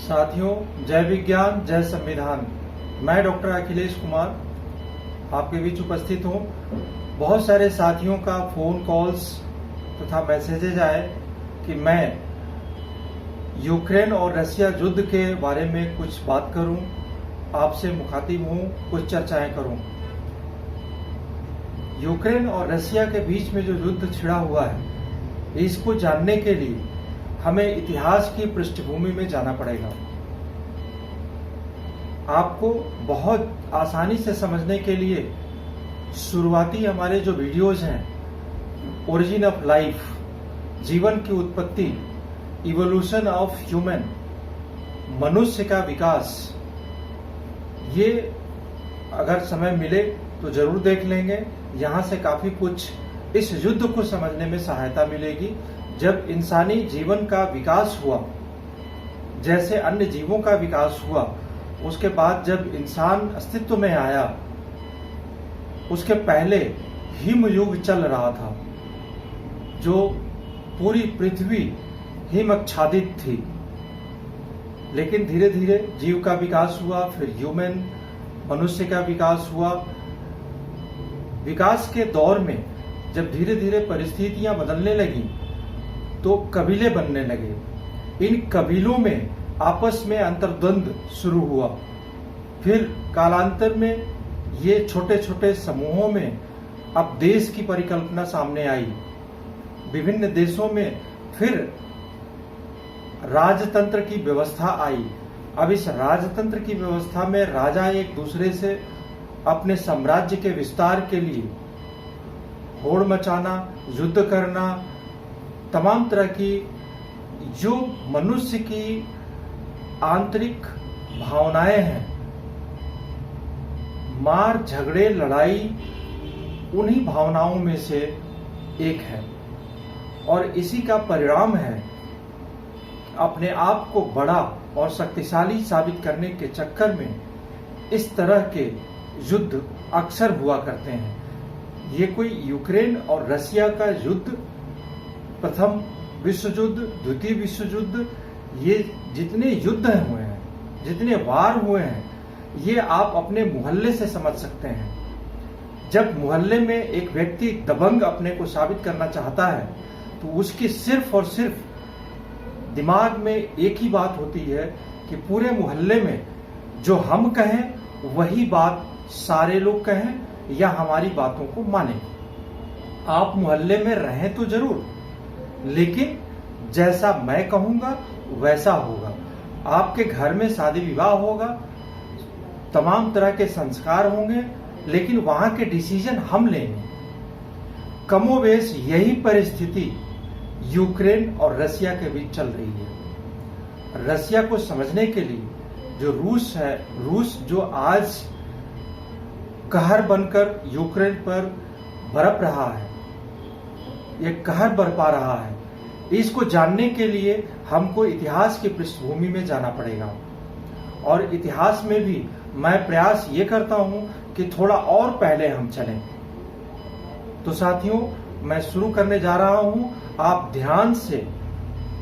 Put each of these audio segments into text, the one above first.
साथियों, जय विज्ञान जय संविधान। मैं डॉक्टर अखिलेश कुमार आपके बीच उपस्थित हूँ। बहुत सारे साथियों का फोन कॉल्स तथा मैसेजेज आए कि मैं यूक्रेन और रसिया युद्ध के बारे में कुछ बात करूं, आपसे मुखातिब हूं, कुछ चर्चाएं करूं। यूक्रेन और रसिया के बीच में जो युद्ध छिड़ा हुआ है, इसको जानने के लिए हमें इतिहास की पृष्ठभूमि में जाना पड़ेगा। आपको बहुत आसानी से समझने के लिए शुरुआती हमारे जो वीडियोज हैं, ओरिजिन ऑफ लाइफ, जीवन की उत्पत्ति, इवोल्यूशन ऑफ ह्यूमन, मनुष्य का विकास, ये अगर समय मिले तो जरूर देख लेंगे। यहाँ से काफी कुछ इस युद्ध को समझने में सहायता मिलेगी। जब इंसानी जीवन का विकास हुआ, जैसे अन्य जीवों का विकास हुआ, उसके बाद जब इंसान अस्तित्व में आया, उसके पहले हिम युग चल रहा था, जो पूरी पृथ्वी हिमच्छादित थी। लेकिन धीरे धीरे जीव का विकास हुआ, फिर ह्यूमन, मनुष्य का विकास हुआ। विकास के दौर में जब धीरे धीरे परिस्थितियां बदलने लगी तो कबीले बनने लगे। इन कबीलों में आपस में अंतर्द्वंद शुरू हुआ। फिर कालांतर में ये छोटे छोटे समूहों में अब देश की परिकल्पना सामने आई। विभिन्न देशों में फिर राजतंत्र की व्यवस्था आई। अब इस राजतंत्र की व्यवस्था में राजा एक दूसरे से अपने साम्राज्य के विस्तार के लिए होड़ मचाना, युद्ध करना, तमाम तरह की जो मनुष्य की आंतरिक भावनाएं हैं, मार, झगड़े, लड़ाई, उन्हीं भावनाओं में से एक है। और इसी का परिणाम है अपने आप को बड़ा और शक्तिशाली साबित करने के चक्कर में इस तरह के युद्ध अक्सर हुआ करते हैं। ये कोई यूक्रेन और रसिया का युद्ध, प्रथम विश्व युद्ध, द्वितीय विश्व युद्ध, ये जितने युद्ध हुए हैं, जितने वार हुए हैं, ये आप अपने मोहल्ले से समझ सकते हैं। जब मोहल्ले में एक व्यक्ति दबंग अपने को साबित करना चाहता है तो उसकी सिर्फ और सिर्फ दिमाग में एक ही बात होती है कि पूरे मोहल्ले में जो हम कहें वही बात सारे लोग कहें या हमारी बातों को माने। आप मोहल्ले में रहें तो जरूर, लेकिन जैसा मैं कहूंगा वैसा होगा। आपके घर में शादी विवाह होगा, तमाम तरह के संस्कार होंगे, लेकिन वहां के डिसीजन हम लेंगे। कमोवेश यही परिस्थिति यूक्रेन और रसिया के बीच चल रही है। रसिया को समझने के लिए जो रूस है, रूस जो आज कहर बनकर यूक्रेन पर बरप रहा है, ये कहर बरपा रहा है, इसको जानने के लिए हमको इतिहास की पृष्ठभूमि में जाना पड़ेगा। और इतिहास में भी मैं प्रयास ये करता हूं कि थोड़ा और पहले हम चलें। तो साथियों, मैं शुरू करने जा रहा हूं। आप ध्यान से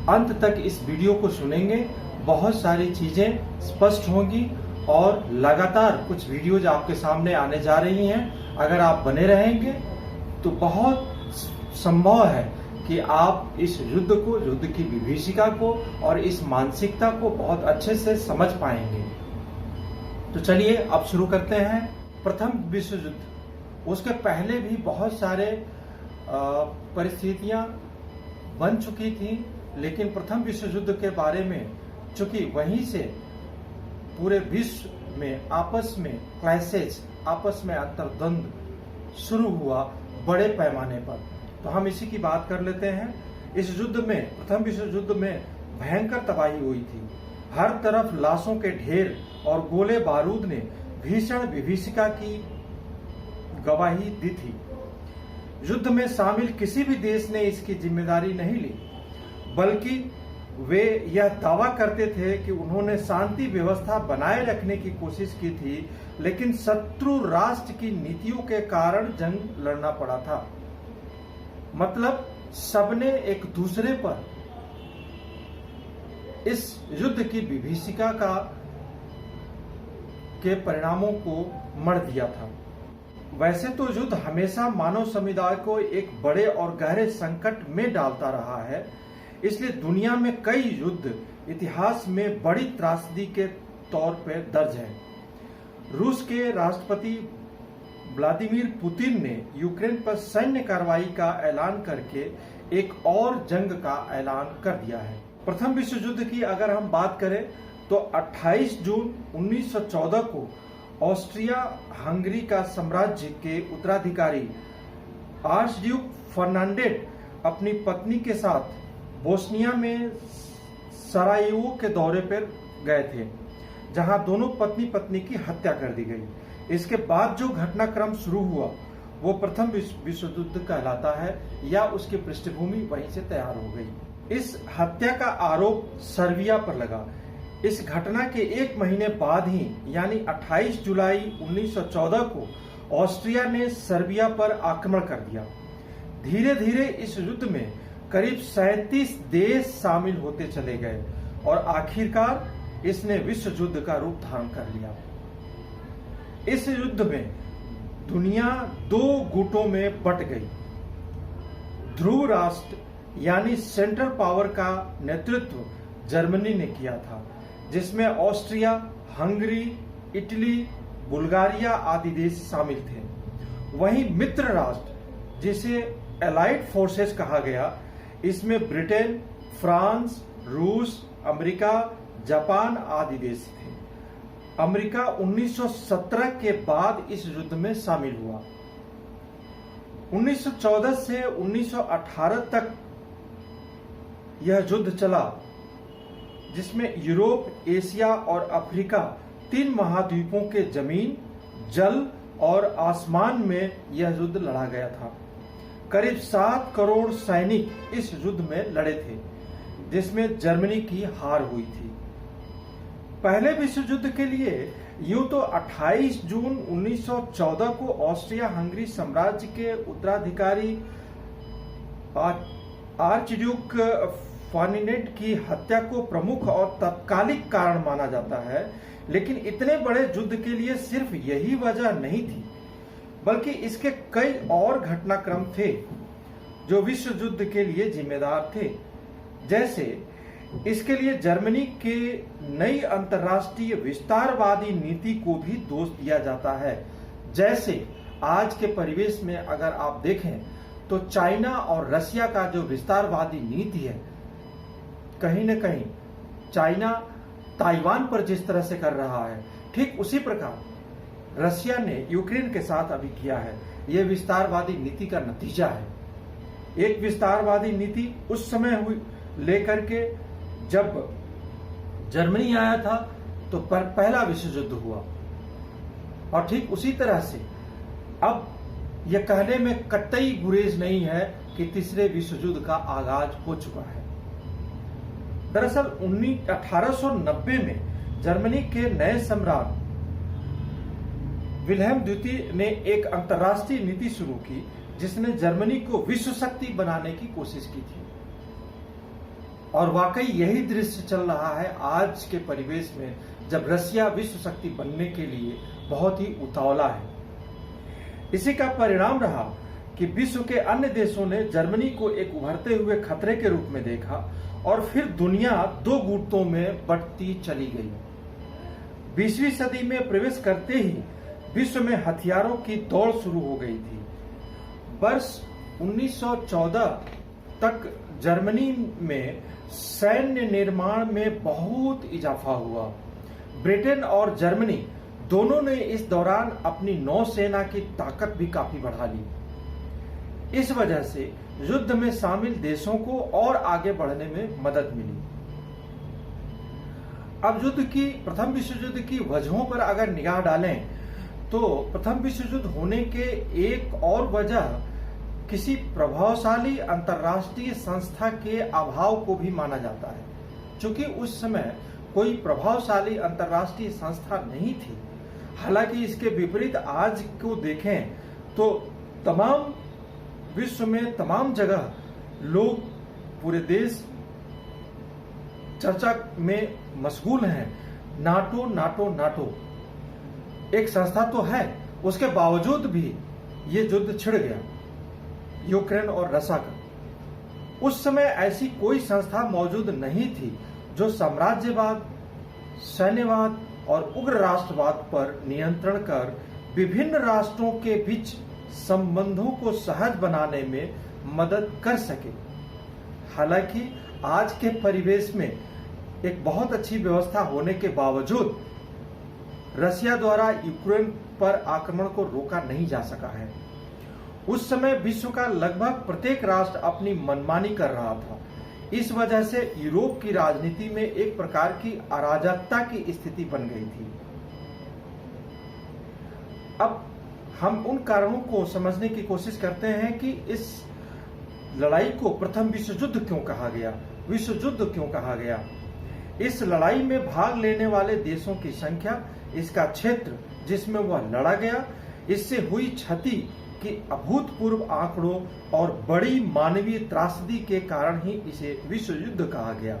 अंत तक इस वीडियो को सुनेंगे, बहुत सारी चीजें स्पष्ट होंगी और लगातार कुछ वीडियोज आपके सामने आने जा रही हैं। अगर आप बने रहेंगे तो बहुत संभव है कि आप इस युद्ध को, युद्ध की विभीषिका को और इस मानसिकता को बहुत अच्छे से समझ पाएंगे। तो चलिए अब शुरू करते हैं। प्रथम विश्व युद्ध, उसके पहले भी बहुत सारे परिस्थितियां बन चुकी थी, लेकिन प्रथम विश्व युद्ध के बारे में चूंकि वहीं से पूरे विश्व में आपस में क्लैशेस, आपस में अंतर्द्वंद शुरू हुआ बड़े पैमाने पर, तो हम इसी की बात कर लेते हैं। इस युद्ध में, प्रथम विश्व युद्ध में भयंकर तबाही हुई थी। हर तरफ लाशों के ढेर और गोले बारूद ने भीषण विभीषिका की गवाही दी थी। युद्ध में शामिल किसी भी देश ने इसकी जिम्मेदारी नहीं ली, बल्कि वे यह दावा करते थे कि उन्होंने शांति व्यवस्था बनाए रखने की कोशिश की थी, लेकिन शत्रु राष्ट्र की नीतियों के कारण जंग लड़ना पड़ा था। मतलब सबने एक दूसरे पर इस युद्ध की विभीषिका के परिणामों को मढ़ दिया था। वैसे तो युद्ध हमेशा मानव समुदाय को एक बड़े और गहरे संकट में डालता रहा है, इसलिए दुनिया में कई युद्ध इतिहास में बड़ी त्रासदी के तौर पर दर्ज है। रूस के राष्ट्रपति व्लादिमीर पुतिन ने यूक्रेन पर सैन्य कार्रवाई का ऐलान करके एक और जंग का ऐलान कर दिया है। प्रथम विश्व युद्ध की अगर हम बात करें तो 28 जून 1914 को ऑस्ट्रिया हंगरी का साम्राज्य के उत्तराधिकारी आर्चड्यूक फर्नांडेट अपनी पत्नी के साथ बोस्निया में सरायेवो के दौरे पर गए थे, जहां दोनों पत्नी पत्नी की हत्या कर दी गई। इसके बाद जो घटनाक्रम शुरू हुआ वो प्रथम विश्व युद्ध कहलाता है, या उसकी पृष्ठभूमि वहीं से तैयार हो गई। इस हत्या का आरोप सर्बिया पर लगा। इस घटना के एक महीने बाद ही यानी 28 जुलाई 1914 को ऑस्ट्रिया ने सर्बिया पर आक्रमण कर दिया। धीरे धीरे इस युद्ध में करीब 37 देश शामिल होते चले गए और आखिरकार इसने विश्व युद्ध का रूप धारण कर लिया। इस युद्ध में दुनिया दो गुटों में बट गई। ध्रुव राष्ट्र यानी सेंट्रल पावर का नेतृत्व जर्मनी ने किया था, जिसमें ऑस्ट्रिया, हंगरी, इटली, बुल्गारिया आदि देश शामिल थे। वहीं मित्र राष्ट्र जिसे एलाइड फोर्सेस कहा गया, इसमें ब्रिटेन, फ्रांस, रूस, अमेरिका, जापान आदि देश थे। अमेरिका 1917 के बाद इस युद्ध में शामिल हुआ। 1914 से 1918 तक यह युद्ध चला, जिसमें यूरोप, एशिया और अफ्रीका तीन महाद्वीपों के जमीन, जल और आसमान में यह युद्ध लड़ा गया था। करीब 7 करोड़ सैनिक इस युद्ध में लड़े थे, जिसमें जर्मनी की हार हुई थी। पहले विश्व युद्ध के लिए यूं तो 28 जून 1914 को ऑस्ट्रिया हंगरी साम्राज्य के उत्तराधिकारी आर्चड्यूक फर्नांडेट की हत्या को प्रमुख और तात्कालिक कारण माना जाता है, लेकिन इतने बड़े युद्ध के लिए सिर्फ यही वजह नहीं थी, बल्कि इसके कई और घटनाक्रम थे जो विश्व युद्ध के लिए जिम्मेदार थे। जैसे इसके लिए जर्मनी के नई अंतर्राष्ट्रीय विस्तारवादी नीति को भी दोष दिया जाता है। जैसे आज के परिवेश में अगर आप देखें तो चाइना और रशिया का जो विस्तारवादी नीति है, कहीं न कहीं चाइना ताइवान पर जिस तरह से कर रहा है, ठीक उसी प्रकार रशिया ने यूक्रेन के साथ अभी किया है। यह विस्तारवादी नीति का नतीजा है। एक विस्तारवादी नीति उस समय हुई लेकर के जब जर्मनी आया था तो पहला विश्व युद्ध हुआ, और ठीक उसी तरह से अब यह कहने में कतई गुरेज नहीं है कि तीसरे विश्व युद्ध का आगाज हो चुका है। दरअसल 1890 में जर्मनी के नए सम्राट विल्हेम द्वितीय ने एक अंतर्राष्ट्रीय नीति शुरू की, जिसने जर्मनी को विश्व शक्ति बनाने की कोशिश की थी। और वाकई यही दृश्य चल रहा है आज के परिवेश में, जब रशिया विश्व शक्ति बनने के लिए बहुत ही उतावला है। इसी का परिणाम रहा कि विश्व के अन्य देशों ने जर्मनी को एक उभरते हुए खतरे के रूप में देखा, और फिर दुनिया दो गुटों में बंटती चली गई। 20वीं सदी में प्रवेश करते ही विश्व में हथियारों की दौड़ शुरू हो गई थी। वर्ष 1914 तक जर्मनी में सैन्य निर्माण में बहुत इजाफा हुआ। ब्रिटेन और जर्मनी दोनों ने इस दौरान अपनी नौसेना की ताकत भी काफी बढ़ा ली। इस वजह से युद्ध में शामिल देशों को और आगे बढ़ने में मदद मिली। अब प्रथम विश्व युद्ध की वजहों पर अगर निगाह डालें तो प्रथम विश्व युद्ध होने के एक और वजह किसी प्रभावशाली अंतर्राष्ट्रीय संस्था के अभाव को भी माना जाता है। चूंकि उस समय कोई प्रभावशाली अंतर्राष्ट्रीय संस्था नहीं थी। हालांकि इसके विपरीत आज को देखें तो तमाम विश्व में तमाम जगह लोग पूरे देश चर्चा में मशगूल हैं। नाटो नाटो नाटो एक संस्था तो है, उसके बावजूद भी ये युद्ध छिड़ गया यूक्रेन और रशिया का। उस समय ऐसी कोई संस्था मौजूद नहीं थी जो साम्राज्यवाद, सैन्यवाद और उग्र राष्ट्रवाद पर नियंत्रण कर विभिन्न राष्ट्रों के बीच संबंधों को सहज बनाने में मदद कर सके। हालांकि आज के परिवेश में एक बहुत अच्छी व्यवस्था होने के बावजूद रशिया द्वारा यूक्रेन पर आक्रमण को रोका नहीं जा सका है। उस समय विश्व का लगभग प्रत्येक राष्ट्र अपनी मनमानी कर रहा था। इस वजह से यूरोप की राजनीति में एक प्रकार की अराजकता की स्थिति बन गई थी। अब हम उन कारणों को समझने की कोशिश करते हैं कि इस लड़ाई को प्रथम विश्व युद्ध क्यों कहा गया, विश्व युद्ध क्यों कहा गया। इस लड़ाई में भाग लेने वाले देशों की संख्या, इसका क्षेत्र जिसमें वह लड़ा गया, इससे हुई क्षति कि अभूतपूर्व आंकड़ों और बड़ी मानवीय त्रासदी के कारण ही इसे विश्व युद्ध कहा गया।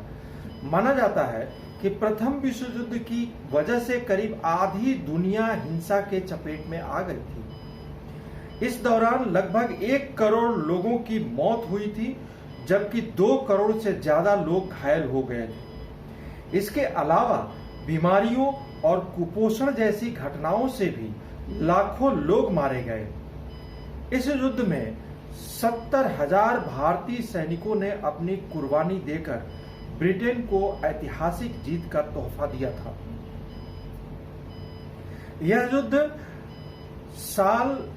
माना जाता है कि प्रथम विश्व युद्ध की वजह से करीब आधी दुनिया हिंसा के चपेट में आ गई थी। इस दौरान लगभग 1 करोड़ लोगों की मौत हुई थी, जबकि 2 करोड़ से ज्यादा लोग घायल हो गए थे। इसके अलावा बीमारियों और कुपोषण जैसी घटनाओं से भी लाखों लोग मारे गए। इस युद्ध में 70,000 भारतीय सैनिकों ने अपनी कुर्बानी देकर ब्रिटेन को ऐतिहासिक जीत का तोहफा दिया था। यह युद्ध साल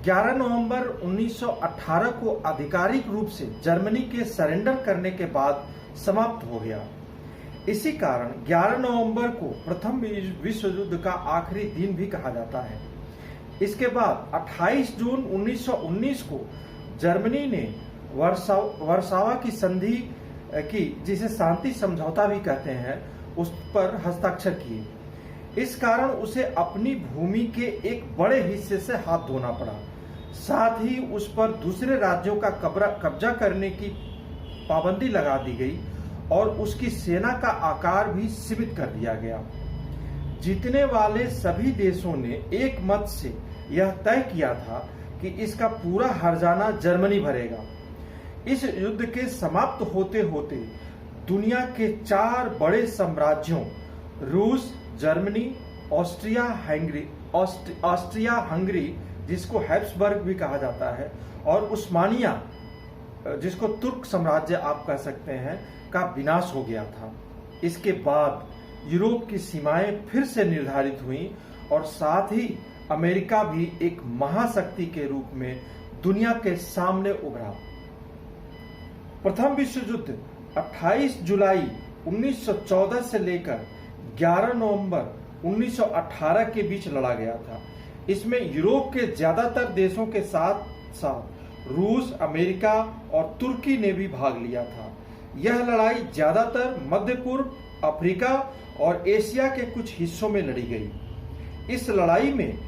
11 नवंबर 1918 को आधिकारिक रूप से जर्मनी के सरेंडर करने के बाद समाप्त हो गया। इसी कारण 11 नवंबर को प्रथम विश्व युद्ध का आखिरी दिन भी कहा जाता है। इसके बाद 28 जून 1919 को जर्मनी ने वर्सावा की संधि की, जिसे शांति समझौता भी कहते हैं, उस पर हस्ताक्षर किए। इस कारण उसे अपनी भूमि के एक बड़े हिस्से से हाथ धोना पड़ा। साथ ही उस पर दूसरे राज्यों का कब्जा करने की पाबंदी लगा दी गई और उसकी सेना का आकार भी सीमित कर दिया गया। जीतने वाले सभी देशों ने एक मत से यह तय किया था कि इसका पूरा हर्जाना जर्मनी भरेगा। इस युद्ध के समाप्त होते होते दुनिया के 4 बड़े साम्राज्यों रूस, जर्मनी, ऑस्ट्रिया हंगरी जिसको हैब्सबर्ग भी कहा जाता है, और उस्मानिया जिसको तुर्क साम्राज्य आप कह सकते हैं, का विनाश हो गया था। इसके बाद यूरोप की सीमाएं फिर से निर्धारित हुई और साथ ही अमेरिका भी एक महाशक्ति के रूप में दुनिया के सामने उभरा। प्रथम विश्व युद्ध 28 जुलाई 1914 से लेकर 11 नवंबर 1918 के बीच लड़ा गया था। इसमें यूरोप के ज्यादातर देशों के साथ साथ रूस, अमेरिका और तुर्की ने भी भाग लिया था। यह लड़ाई ज्यादातर मध्य पूर्व, अफ्रीका और एशिया के कुछ हिस्सों में लड़ी गई। इस लड़ाई में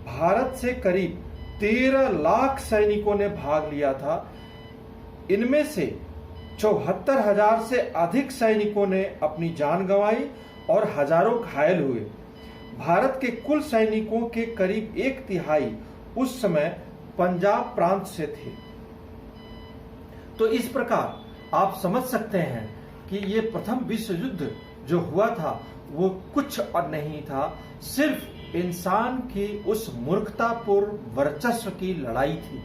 भारत से करीब 13 लाख सैनिकों ने भाग लिया था। इनमें से 74,000 से अधिक सैनिकों ने अपनी जान गंवाई और हजारों घायल हुए। भारत के कुल सैनिकों के करीब 1/3 उस समय पंजाब प्रांत से थे। तो इस प्रकार आप समझ सकते हैं कि ये प्रथम विश्व युद्ध जो हुआ था वो कुछ और नहीं था, सिर्फ इंसान की उस मूर्खतापूर्ण वर्चस्व की लड़ाई थी।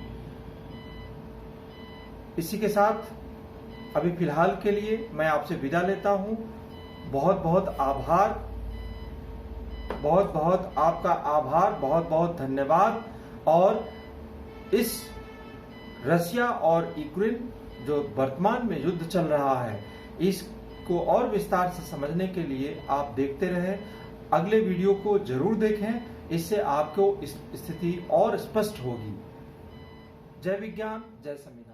इसी के साथ अभी फिलहाल के लिए मैं आपसे विदा लेता हूं। बहुत बहुत आभार, बहुत बहुत आपका आभार, बहुत बहुत धन्यवाद। और इस रशिया और यूक्रेन जो वर्तमान में युद्ध चल रहा है, इसको और विस्तार से समझने के लिए आप देखते रहें। अगले वीडियो को जरूर देखें, इससे आपको स्थिति और स्पष्ट होगी। जय विज्ञान, जय समीर।